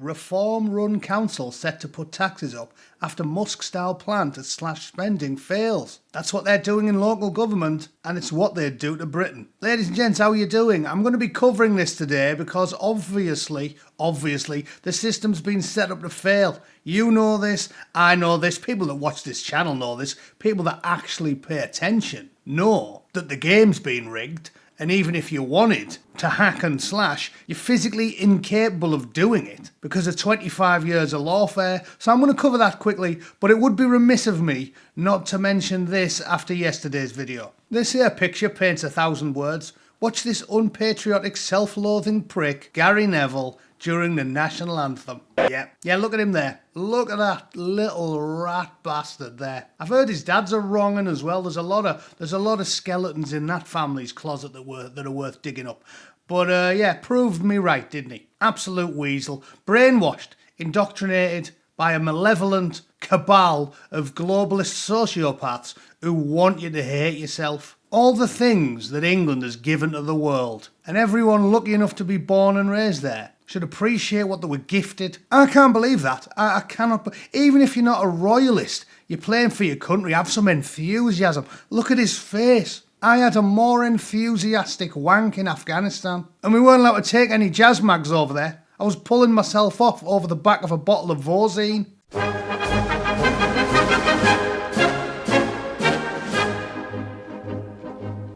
Reform-run council set to put taxes up after Musk-style plan to slash spending fails. That's what they're doing in local government, and it's what they'd do to Britain. Ladies and gents, how are you doing? I'm going to be covering this today because obviously, the system's been set up to fail. You know this, I know this, people that watch this channel know this, people that actually pay attention know that the game's been rigged. And even if you wanted to hack and slash, you're physically incapable of doing it because of 25 years of lawfare. So I'm going to cover that quickly, but it would be remiss of me not to mention this after yesterday's video. This here picture paints 1,000 words. Watch this unpatriotic, self-loathing prick, Gary Neville, during the national anthem. Yeah, look at him there. Look at that little rat bastard there. I've heard his dad's a wrong 'un as well. There's a lot of skeletons in that family's closet that are worth digging up. But yeah, proved me right, didn't he? Absolute weasel. Brainwashed, indoctrinated by a malevolent cabal of globalist sociopaths who want you to hate yourself. All the things that England has given to the world, and everyone lucky enough to be born and raised there should appreciate what they were gifted. I can't believe that. I cannot. Even if you're not a royalist, you're playing for your country, have some enthusiasm. Look at his face. I had a more enthusiastic wank in Afghanistan, and we weren't allowed to take any jazz mags over there. I was pulling myself off over the back of a bottle of Vosine.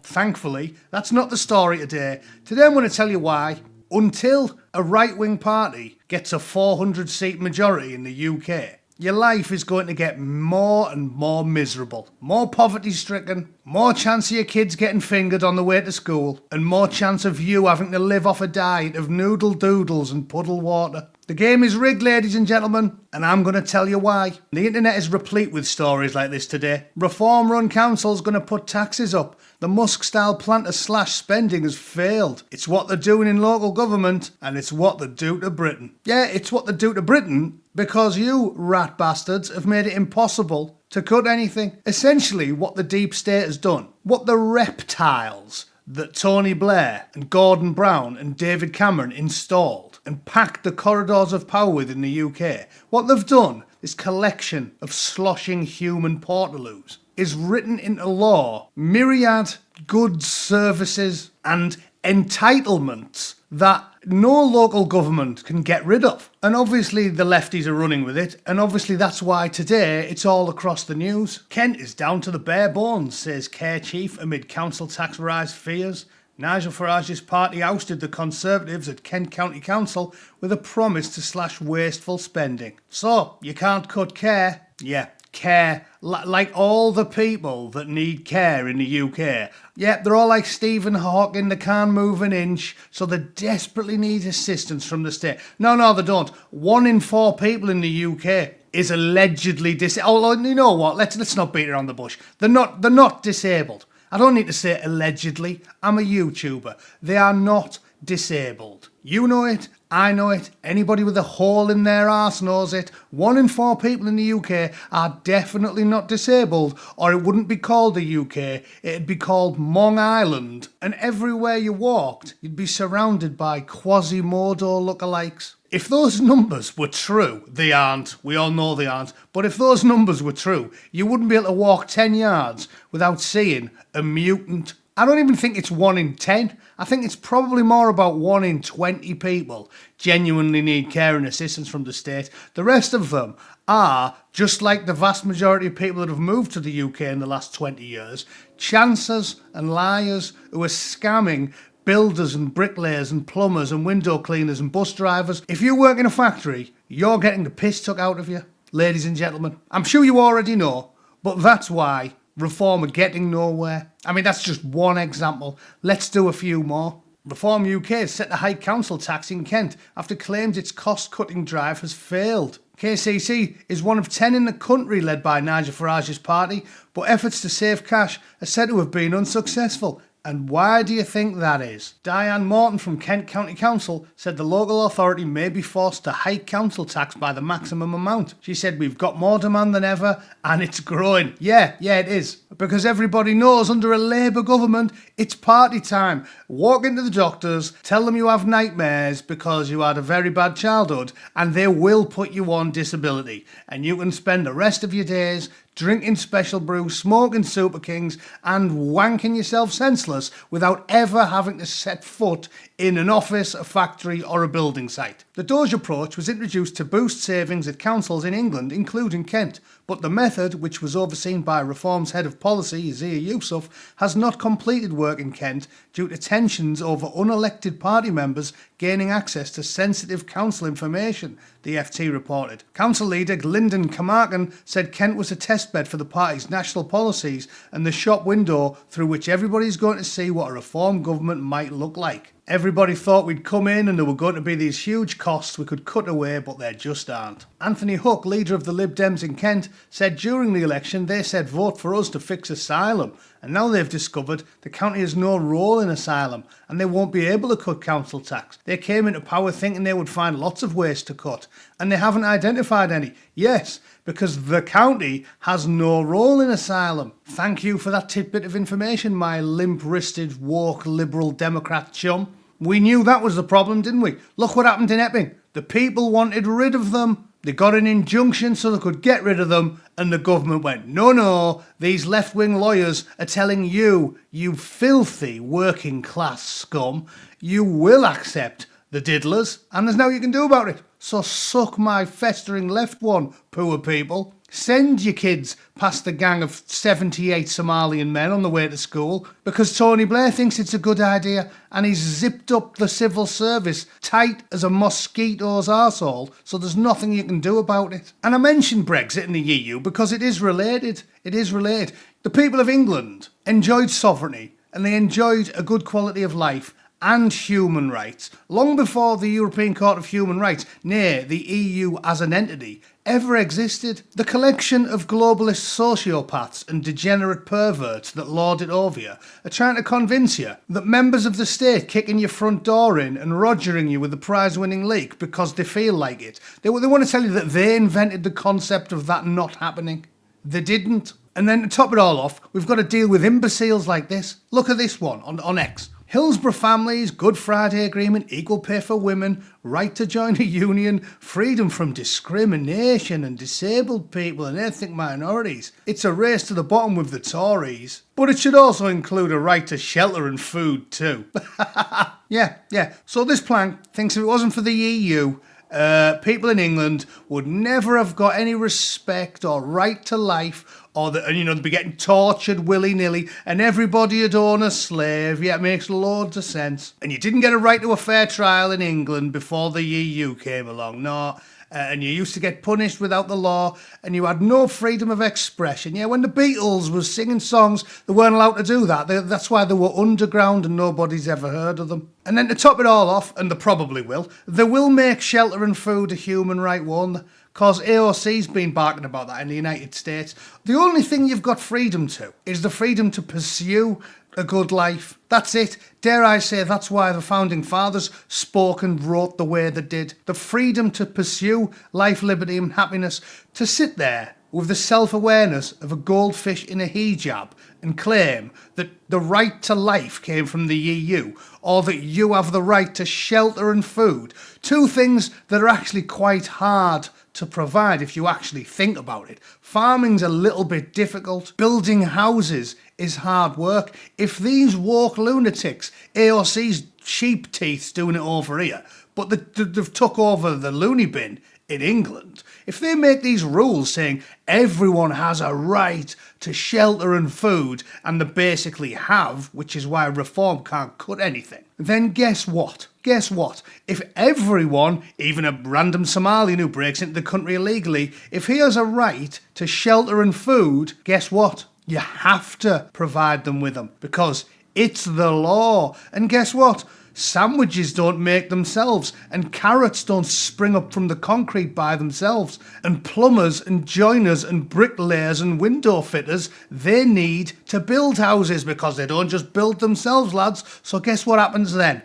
Thankfully, that's not the story today. Today I'm going to tell you why. Until a right-wing party gets a 400-seat majority in the UK, your life is going to get more and more miserable. More poverty-stricken, more chance of your kids getting fingered on the way to school, and more chance of you having to live off a diet of noodle doodles and puddle water. The game is rigged, ladies and gentlemen, and I'm going to tell you why. The internet is replete with stories like this today. Reform-run council's going to put taxes up. The Musk-style plan to slash spending has failed. It's what they're doing in local government, and it's what they do to Britain. Yeah, it's what they do to Britain because you rat bastards have made it impossible to cut anything. Essentially, what the deep state has done, what the reptiles that Tony Blair and Gordon Brown and David Cameron installed and packed the corridors of power with in the UK, what they've done, this collection of sloshing human portaloos, is written into law myriad goods, services and entitlements that no local government can get rid of. And obviously the lefties are running with it, and obviously that's why today it's all across the news. Kent is down to the bare bones, says Care Chief amid council tax rise fears. Nigel Farage's party ousted the Conservatives at Kent County Council with a promise to slash wasteful spending. So, you can't cut care? Yeah, care. Like all the people that need care in the UK. Yeah, they're all like Stephen Hawking, they can't move an inch, so they desperately need assistance from the state. No, they don't. 1 in 4 people in the UK is allegedly disabled. Oh, you know what? Let's not beat around the bush. They're not disabled. I don't need to say allegedly. I'm a YouTuber. They are not disabled. You know it. I know it. Anybody with a hole in their arse knows it. 1 in 4 people in the UK are definitely not disabled, or it wouldn't be called the UK. It'd be called Mong Island. And everywhere you walked, you'd be surrounded by Quasimodo lookalikes. If those numbers were true, they aren't. We all know they aren't. But if those numbers were true, you wouldn't be able to walk 10 yards without seeing a mutant. I don't even think it's 1 in 10. I think it's probably more about 1 in 20 people genuinely need care and assistance from the state. The rest of them are, just like the vast majority of people that have moved to the UK in the last 20 years, chancers and liars who are scamming builders and bricklayers and plumbers and window cleaners and bus drivers. If you work in a factory, you're getting the piss took out of you, ladies and gentlemen. I'm sure you already know, but that's why Reform are getting nowhere. I mean, that's just one example. Let's do a few more. Reform UK is set to hike council tax in Kent after claims its cost-cutting drive has failed. KCC is one of 10 in the country led by Nigel Farage's party, but efforts to save cash are said to have been unsuccessful. And why do you think that is? Diane Morton from Kent County Council said the local authority may be forced to hike council tax by the maximum amount. She said we've got more demand than ever and it's growing. Yeah, it is. Because everybody knows under a Labour government, it's party time. Walk into the doctors, tell them you have nightmares because you had a very bad childhood, and they will put you on disability. And you can spend the rest of your days drinking special brew, smoking Super Kings, and wanking yourself senseless without ever having to set foot in an office, a factory, or a building site. The Doge approach was introduced to boost savings at councils in England, including Kent, but the method, which was overseen by Reform's head of policy, Zia Yusuf, has not completed work in Kent due to tensions over unelected party members gaining access to sensitive council information, the FT reported. Council leader Lyndon Camarkin said Kent was a testbed for the party's national policies and the shop window through which everybody's going to see what a Reform government might look like. Everybody thought we'd come in and there were going to be these huge costs we could cut away, but there just aren't. Anthony Hook, leader of the Lib Dems in Kent, said during the election they said vote for us to fix asylum, and now they've discovered the county has no role in asylum and they won't be able to cut council tax. They came into power thinking they would find lots of ways to cut, and they haven't identified any. Yes, because the county has no role in asylum. Thank you for that tidbit of information, my limp-wristed, woke, liberal Democrat chum. We knew that was the problem, didn't we? Look what happened in Epping. The people wanted rid of them. They got an injunction so they could get rid of them, and the government went, no, these left-wing lawyers are telling you, you filthy working-class scum, you will accept the diddlers, and there's nothing you can do about it. So suck my festering left one, poor people. Send your kids past the gang of 78 Somalian men on the way to school because Tony Blair thinks it's a good idea and he's zipped up the civil service tight as a mosquito's arsehole, so there's nothing you can do about it. And I mentioned Brexit and the EU because it is related. It is related. The people of England enjoyed sovereignty and they enjoyed a good quality of life and human rights long before the European Court of Human Rights, nay, the EU as an entity, ever existed. The collection of globalist sociopaths and degenerate perverts that lord it over you are trying to convince you that members of the state kicking your front door in and rogering you with a prize-winning leak because they feel like it. They want to tell you that they invented the concept of that not happening. They didn't. And then to top it all off, we've got to deal with imbeciles like this. Look at this one on X. Hillsborough families, Good Friday Agreement, equal pay for women, right to join a union, freedom from discrimination and disabled people and ethnic minorities. It's a race to the bottom with the Tories. But it should also include a right to shelter and food too. Yeah. So this plank thinks if it wasn't for the EU, people in England would never have got any respect or right to life, or they'd be getting tortured willy-nilly, and everybody would own a slave. Yeah, it makes loads of sense. And you didn't get a right to a fair trial in England before the EU came along, no. And you used to get punished without the law, and you had no freedom of expression. Yeah, when the Beatles was singing songs, they weren't allowed to do that. That's why they were underground and nobody's ever heard of them. And then to top it all off, and they probably will, they will make shelter and food a human right, won't they? Because AOC's been barking about that in the United States. The only thing you've got freedom to is the freedom to pursue a good life. That's it. Dare I say that's why the Founding Fathers spoke and wrote the way they did. The freedom to pursue life, liberty and happiness. To sit there with the self-awareness of a goldfish in a hijab and claim that the right to life came from the EU, or that you have the right to shelter and food. Two things that are actually quite hard to provide if you actually think about it. Farming's a little bit difficult. Building houses is hard work. If these woke lunatics, AOC's sheep teeth's doing it over here, but they've took over the loony bin in England, if they make these rules saying everyone has a right to shelter and food, and they basically have, which is why Reform can't cut anything, then guess what? If everyone, even a random Somalian who breaks into the country illegally, if he has a right to shelter and food, guess what? You have to provide them with them, because it's the law. And guess what? Sandwiches don't make themselves, and carrots don't spring up from the concrete by themselves, and plumbers and joiners and bricklayers and window fitters, they need to build houses because they don't just build themselves, lads. So guess what happens then?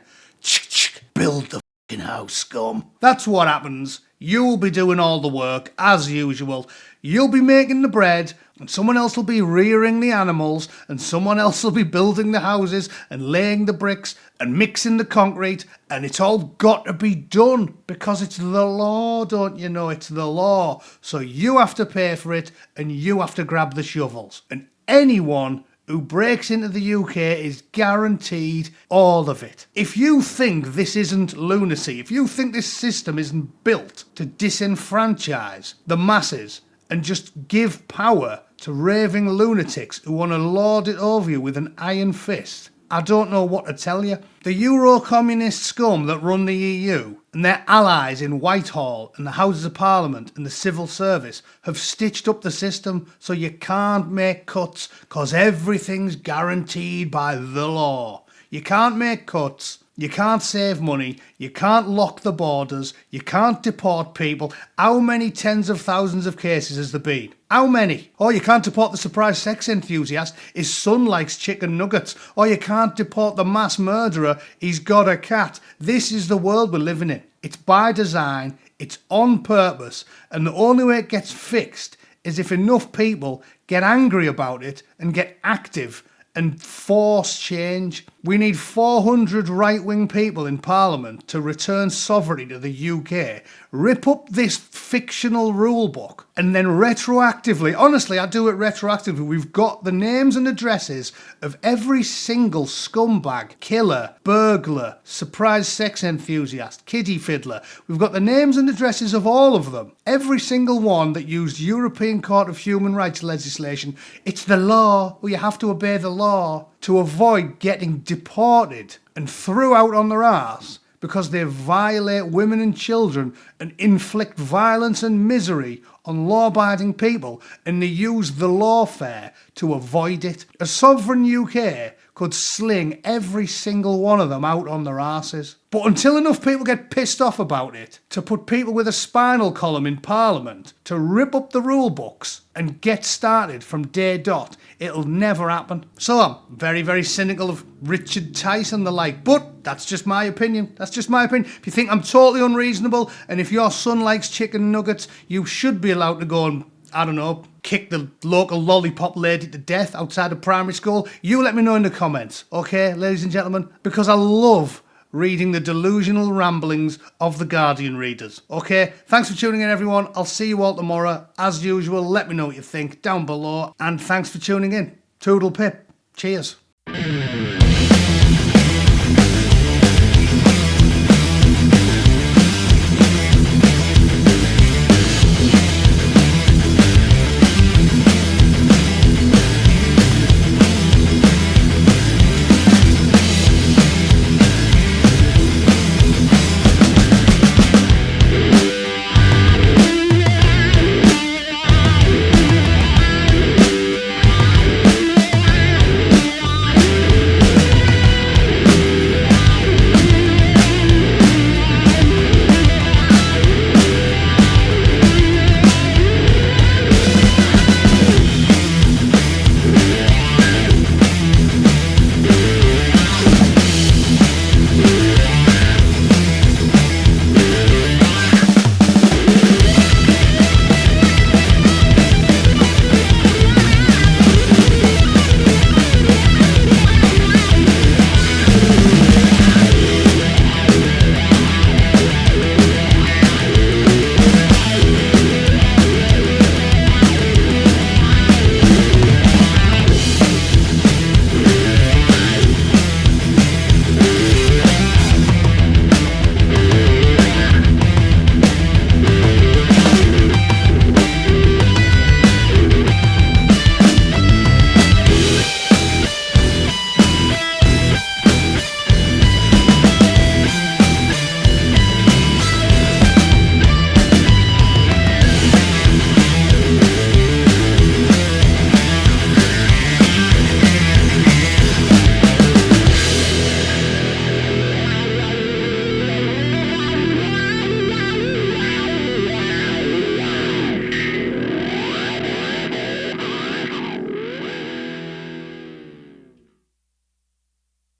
Build the fucking house, scum. That's what happens. You'll be doing all the work, as usual. You'll be making the bread, and someone else will be rearing the animals, and someone else will be building the houses and laying the bricks and mixing the concrete, and it's all got to be done because it's the law, don't you know? It's the law. So you have to pay for it, and you have to grab the shovels. And anyone who breaks into the UK is guaranteed all of it. If you think this isn't lunacy, if you think this system isn't built to disenfranchise the masses and just give power to raving lunatics who want to lord it over you with an iron fist, I don't know what to tell you. The Euro-communist scum that run the EU and their allies in Whitehall and the Houses of Parliament and the civil service have stitched up the system so you can't make cuts because everything's guaranteed by the law. You can't make cuts. You can't save money, you can't lock the borders, you can't deport people. How many tens of thousands of cases has there been? How many? Or you can't deport the surprise sex enthusiast, his son likes chicken nuggets. Or you can't deport the mass murderer, he's got a cat. This is the world we're living in. It's by design, it's on purpose, and the only way it gets fixed is if enough people get angry about it and get active and force change. We need 400 right-wing people in Parliament to return sovereignty to the UK, rip up this fictional rule book, and then retroactively, honestly, I do it retroactively, we've got the names and addresses of every single scumbag, killer, burglar, surprise sex enthusiast, kiddie fiddler. We've got the names and addresses of all of them. Every single one that used European Court of Human Rights legislation. It's the law, or you have to obey the law to avoid getting deported and threw out on their arse because they violate women and children and inflict violence and misery on law-abiding people, and they use the lawfare to avoid it. A sovereign UK could sling every single one of them out on their arses. But until enough people get pissed off about it, to put people with a spinal column in Parliament, to rip up the rule books and get started from day dot, it'll never happen. So I'm very, very cynical of Richard Tice and the like, but that's just my opinion. That's just my opinion. If you think I'm totally unreasonable, and if your son likes chicken nuggets, you should be allowed to go and, I don't know, kick the local lollipop lady to death outside of primary school. You let me know in the comments, okay, ladies and gentlemen? Because I love reading the delusional ramblings of the Guardian readers. Okay, thanks for tuning in, everyone. I'll see you all tomorrow. As usual, let me know what you think down below. And thanks for tuning in. Toodle pip. Cheers.